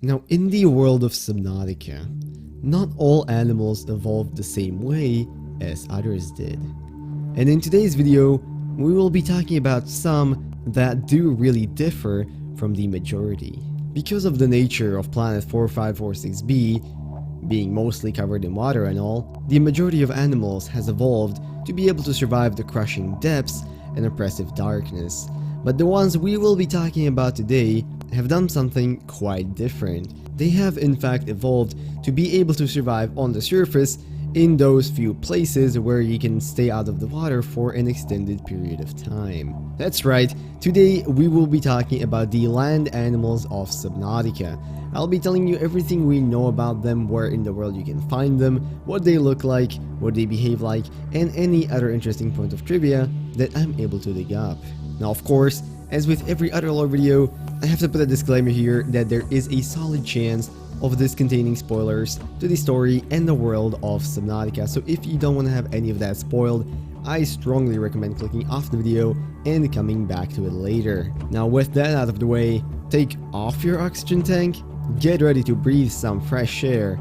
Now, in the world of Subnautica, not all animals evolved the same way as others did. And in today's video, we will be talking about some that do really differ from the majority. Because of the nature of planet 4546b being mostly covered in water and all, the majority of animals has evolved to be able to survive the crushing depths and oppressive darkness. But the ones we will be talking about today have done something quite different. They have in fact evolved to be able to survive on the surface in those few places where you can stay out of the water for an extended period of time. That's right, today we will be talking about the land animals of Subnautica. I'll be telling you everything we know about them, where in the world you can find them, what they look like, what they behave like, and any other interesting point of trivia that I'm able to dig up. Now of course, as with every other lore video, I have to put a disclaimer here that there is a solid chance of this containing spoilers to the story and the world of Subnautica, so if you don't want to have any of that spoiled, I strongly recommend clicking off the video and coming back to it later. Now with that out of the way, take off your oxygen tank, get ready to breathe some fresh air,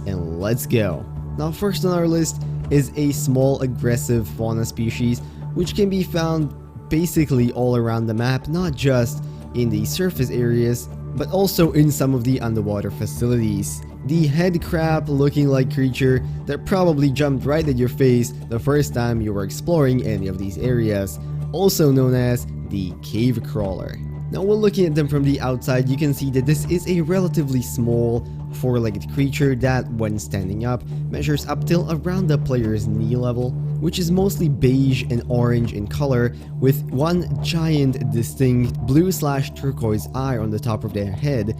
and let's go. Now first on our list is a small aggressive fauna species which can be found basically all around the map, not just in the surface areas, but also in some of the underwater facilities. The head crab looking like creature that probably jumped right at your face the first time you were exploring any of these areas, also known as the cave crawler. Now when looking at them from the outside, you can see that this is a relatively small four-legged creature that, when standing up, measures up till around the player's knee level, which is mostly beige and orange in color, with one giant distinct blue/turquoise eye on the top of their head.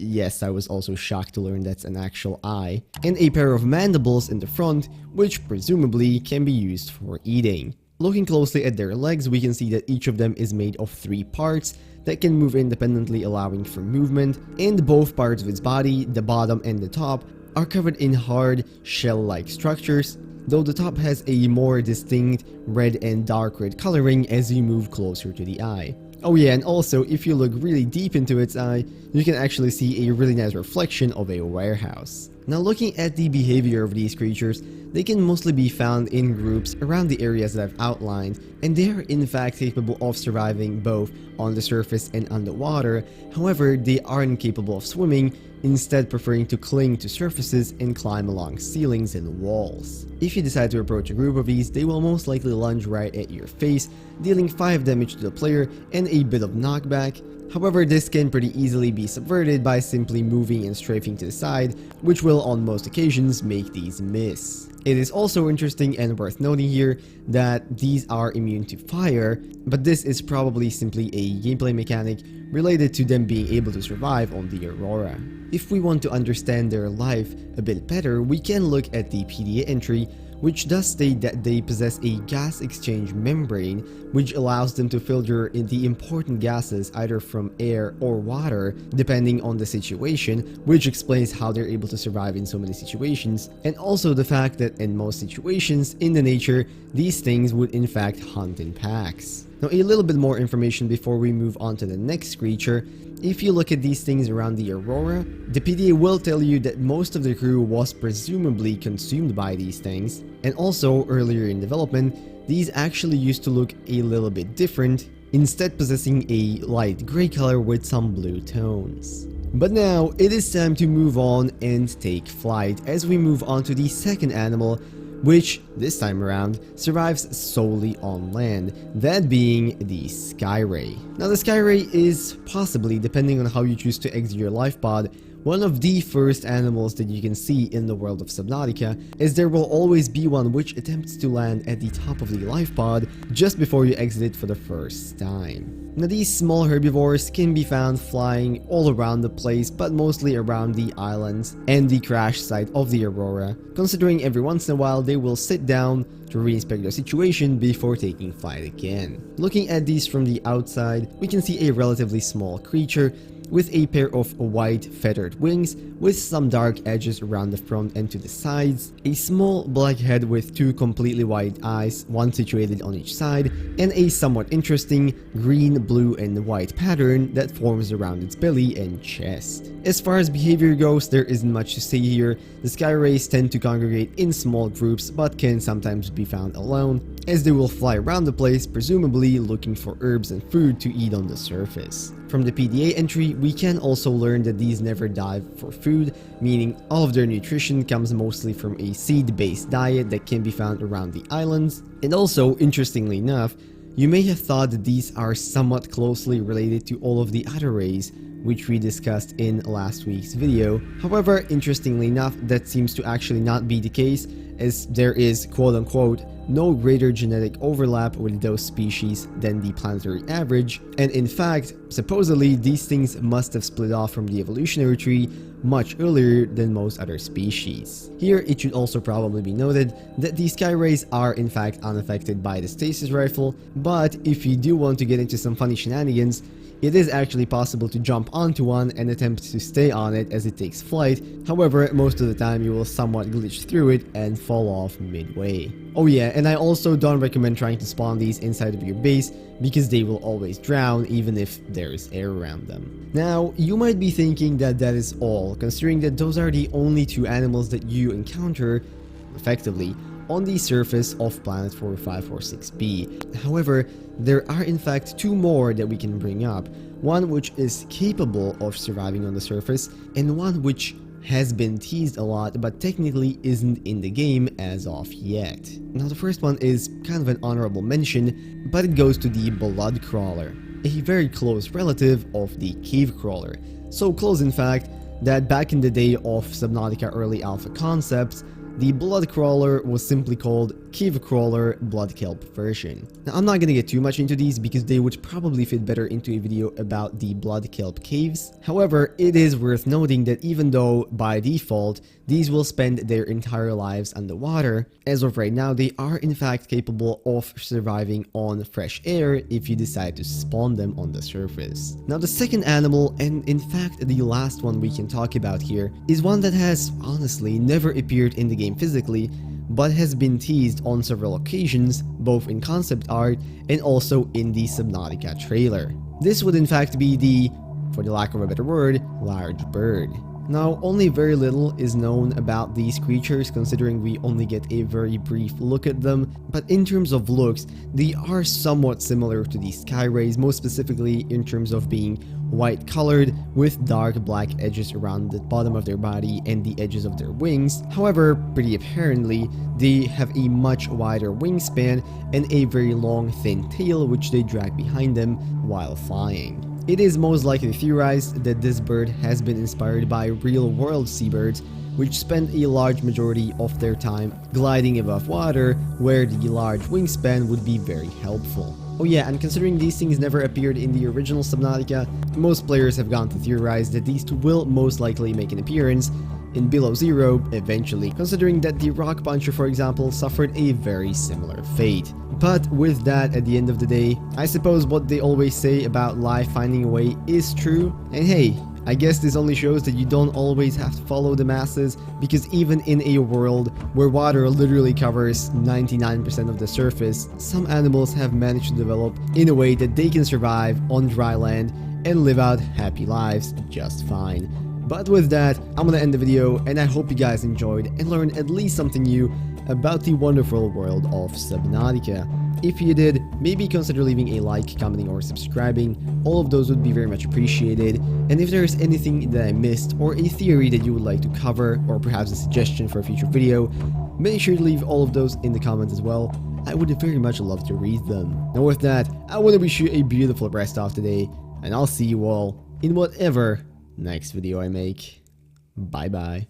Yes, I was also shocked to learn that's an actual eye, and a pair of mandibles in the front, which presumably can be used for eating. Looking closely at their legs, we can see that each of them is made of 3 parts that can move independently, allowing for movement, and both parts of its body, the bottom and the top, are covered in hard, shell-like structures, though the top has a more distinct red and dark red coloring as you move closer to the eye. Oh yeah, and also if you look really deep into its eye, you can actually see a really nice reflection of a warehouse. Now looking at the behavior of these creatures, they can mostly be found in groups around the areas that I've outlined, and they are in fact capable of surviving both on the surface and underwater. However, they aren't capable of swimming, instead preferring to cling to surfaces and climb along ceilings and walls. If you decide to approach a group of these, they will most likely lunge right at your face, dealing 5 damage to the player and a bit of knockback. However, this can pretty easily be subverted by simply moving and strafing to the side, which will on most occasions make these miss. It is also interesting and worth noting here that these are immune to fire, but this is probably simply a gameplay mechanic related to them being able to survive on the Aurora. If we want to understand their life a bit better, we can look at the PDA entry, which does state that they possess a gas exchange membrane, which allows them to filter in the important gases either from air or water, depending on the situation, which explains how they're able to survive in so many situations, and also the fact that in most situations in the nature, these things would in fact hunt in packs. Now a little bit more information before we move on to the next creature. If you look at these things around the Aurora, the PDA will tell you that most of the crew was presumably consumed by these things, and also earlier in development, these actually used to look a little bit different, instead possessing a light gray color with some blue tones. But now it is time to move on and take flight as we move on to the second animal, which, this time around, survives solely on land, that being the Skyray. Now the Skyray is possibly, depending on how you choose to exit your life pod, one of the first animals that you can see in the world of Subnautica, as there will always be one which attempts to land at the top of the life pod just before you exit it for the first time. Now these small herbivores can be found flying all around the place, but mostly around the islands and the crash site of the Aurora, considering every once in a while they will sit down to re-inspect the situation before taking flight again. Looking at these from the outside, we can see a relatively small creature with a pair of white feathered wings with some dark edges around the front and to the sides, a small black head with two completely white eyes, one situated on each side, and a somewhat interesting green, blue, and white pattern that forms around its belly and chest. As far as behavior goes, there isn't much to say here. The sky rays tend to congregate in small groups but can sometimes be found alone, as they will fly around the place, presumably looking for herbs and food to eat on the surface. From the PDA entry, we can also learn that these never dive for food, meaning all of their nutrition comes mostly from a seed-based diet that can be found around the islands. And also, interestingly enough, you may have thought that these are somewhat closely related to all of the other rays, which we discussed in last week's video. However, interestingly enough, that seems to actually not be the case, as there is quote-unquote no greater genetic overlap with those species than the planetary average, and in fact, supposedly these things must have split off from the evolutionary tree much earlier than most other species. Here, it should also probably be noted that the sky rays are in fact unaffected by the stasis rifle, but if you do want to get into some funny shenanigans, it is actually possible to jump onto one and attempt to stay on it as it takes flight. However, most of the time you will somewhat glitch through it and fall off midway. Oh yeah, and I also don't recommend trying to spawn these inside of your base because they will always drown even if there is air around them. Now, you might be thinking that that is all, considering that those are the only two animals that you encounter, effectively, on the surface of planet 4546b. However, there are in fact two more that we can bring up, one which is capable of surviving on the surface and one which has been teased a lot but technically isn't in the game as of yet. Now the first one is kind of an honorable mention, but it goes to the blood crawler, a very close relative of the cave crawler. So close in fact that back in the day of Subnautica early alpha concepts, the blood crawler was simply called cave crawler blood kelp version. Now I'm not gonna get too much into these because they would probably fit better into a video about the blood kelp caves. However, it is worth noting that even though by default these will spend their entire lives underwater, as of right now they are in fact capable of surviving on fresh air if you decide to spawn them on the surface. Now the second animal, and in fact the last one we can talk about here, is one that has honestly never appeared in the game physically, but has been teased on several occasions, both in concept art and also in the Subnautica trailer. This would in fact be the, for the lack of a better word, large bird. Now, only very little is known about these creatures considering we only get a very brief look at them, but in terms of looks, they are somewhat similar to the sky rays, most specifically in terms of being white colored with dark black edges around the bottom of their body and the edges of their wings. However, pretty apparently, they have a much wider wingspan and a very long thin tail which they drag behind them while flying. It is most likely theorized that this bird has been inspired by real-world seabirds, which spend a large majority of their time gliding above water, where the large wingspan would be very helpful. Oh yeah, and considering these things never appeared in the original Subnautica, most players have gone to theorize that these two will most likely make an appearance in Below Zero eventually, considering that the Rock Puncher, for example, suffered a very similar fate. But with that, at the end of the day, I suppose what they always say about life finding a way is true, and hey, I guess this only shows that you don't always have to follow the masses, because even in a world where water literally covers 99% of the surface, some animals have managed to develop in a way that they can survive on dry land and live out happy lives just fine. But with that, I'm gonna end the video, and I hope you guys enjoyed and learned at least something new about the wonderful world of Subnautica. If you did, maybe consider leaving a like, commenting, or subscribing. All of those would be very much appreciated. And if there is anything that I missed, or a theory that you would like to cover, or perhaps a suggestion for a future video, make sure to leave all of those in the comments as well. I would very much love to read them. And with that, I want to wish you a beautiful rest of today, and I'll see you all in whatever next video I make. Bye bye.